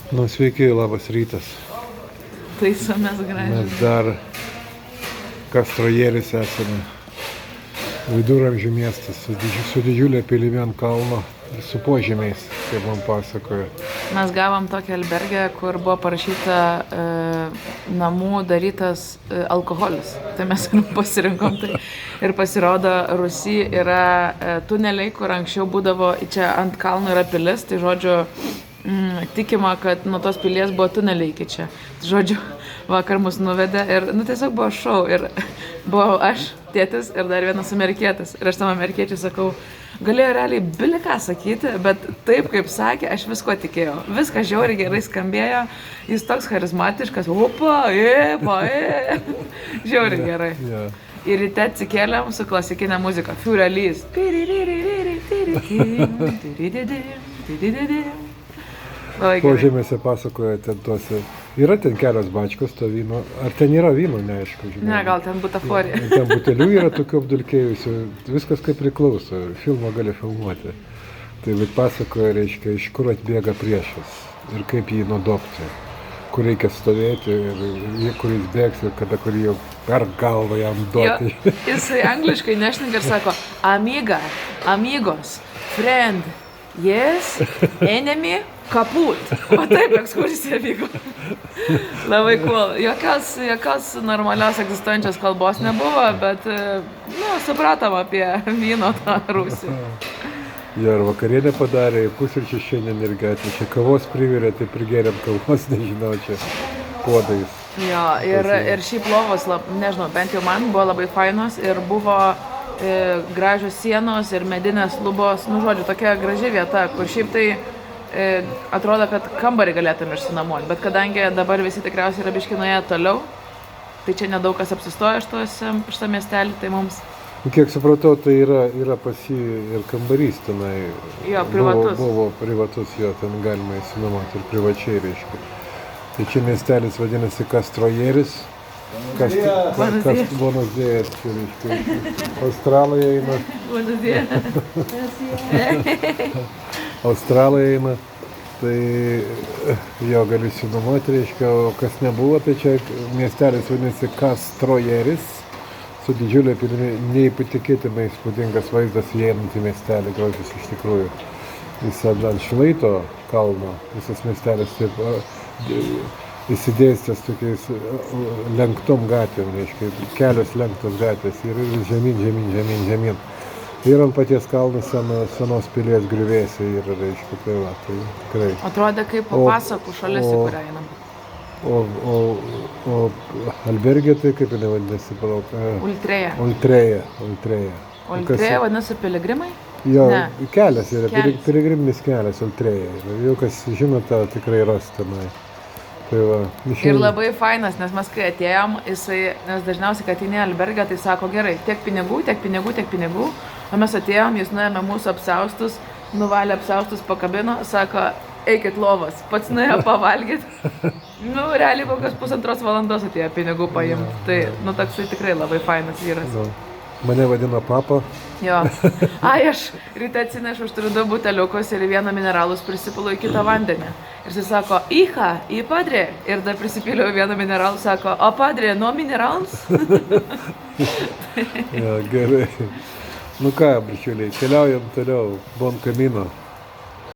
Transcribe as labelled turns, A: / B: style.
A: Nu, sveiki, labas rytas.
B: Taisomės gražiai.
A: Mes dar Kastrojeris esame. Viduramžių miestas su didžiulė pilimi ant kalno ir su požemiais, kaip man pasakojo.
B: Mes gavom tokią albergę, kur buvo parašyta namų darytas alkoholis. Tai mes ir pasirinkom tai. Ir pasirodo, Rusy yra tuneliai, kur anksčiau būdavo, čia ant kalno yra pilis, tai žodžiu, tikima, kad nuo tos pilies buvo tuneliai iki čia. Žodžiu, vakar mus nuvedė ir, tiesiog buvo šou ir buvau aš, tėtis ir dar vienas amerikietis. Ir aš tam amerikiečiui sakau, galėjo realiai bili ką sakyti, bet taip kaip sakė, aš visko tikėjau. Viskas žiauriai gerai skambėjo, jis toks charizmatiškas, žiauriai gerai.
A: Yeah.
B: Ir ryte atsikėlėm su klasikinė muzika, Fiurelys.
A: Požemėse pasakoja ten tuose. Yra ten kelios bačkos to vyno. Ar ten yra vyno, neaišku, žinai.
B: Ne, gal ten butaforija.
A: Ten butelių yra tokių apdulkėjusių. Viskas kaip priklauso. Filmą gali filmuoti. Tai bet pasakoja, reiškia, iš kur atbėga priešas. Ir kaip jį nudobti. Kur reikia stovėti ir kur jis bėgs ir kada kur jau per galvą jam duoti.
B: Jo, jisai angliškai nešneka ir sako amiga, amigos, friend, yes, enemy, kaput. O taip ekskursija vyko. Labai cool. Jokios normalios egzistuojančios kalbos nebuvo, bet supratom apie vyno tą Rusį.
A: Jo, ir vakarienę padarė, pusryčius šiandien irgi atnešė, kavos privirė, tai prigerėm kavos, nežinau, čia puodais.
B: Jo, ir šiaip lovos, nežinau, bent jau man buvo labai fainos ir buvo gražios sienos ir medinės lubos, žodžiu, tokia graži vieta, kur šiaip tai atrodo, kad kambarį galėtum išsinuomoti, bet kadangi dabar visi tikriausiai yra biškį nuėję toliau, tai čia nedaug kas apsistoja šitą miestelį, tai mums...
A: Kiek supratau, tai yra pas jį ir kambarys tenai.
B: Jo, privatus.
A: Buvo privatus, jo, ten galima įsinuomoti ir privačiai, reiškia. Tai čia miestelis vadinasi Kastrojeris. Buenos días, reiškia. Australai eina.
B: Buenos días.
A: Australai eina. Tai jo gali įsinuomoti, reiškia, o kas nebuvo, tai čia miestelis vadinasi Kastrojeris. Su didžiulė pilimi, neįpatikėtinai įspūdingas vaizdas įeinant į miestelį, gražus iš tikrųjų. Jis ant šlaito kalno, visas miestelis taip įsidėstęs tokiais lenktom gatvėm, reiškia, kelios lenktos gatvės ir žemyn. Ir ant paties kalno senos pilies griuvėsiai ir, reiškia, tai va, tai tikrai.
B: Atrodė kaip papasakų šalis, į kurią einam.
A: O albergė tai kaip jinai vadinasi, palauk?
B: Ultrėja.
A: Ultrėja
B: vadinasi piligrimai?
A: Jo, kelias yra, piligriminis kelias, Ultrėja. Jau kas žino, tą tikrai ras tenai. Tai va,
B: ir labai fainas, nes mes kai atėjom, nes dažniausiai, kai ateini albergę, tai sako gerai, tiek pinigų, o mes atėjom, jis nuėjome mūsų apsiaustus, nuvalė apsiaustus, pakabino, sako, eikit lovas, pats nuėjo pavalgyti. Realiai kokios 1,5 valandos atėjo pinigų paimti. Tai, toksai tikrai labai fainas vyras.
A: Mane vadina papa.
B: Jo. Aš ryte atsinešu, aš turiu 2 buteliukus ir vieną mineralus prisipilu į kitą vandenį. Ir jis sako, į padrė. Ir dar prisipiliau vieną mineralų, sako, o padrė, no minerals?
A: Jo, gerai. Ką, bičiuliai, keliaujam toliau, bon camino.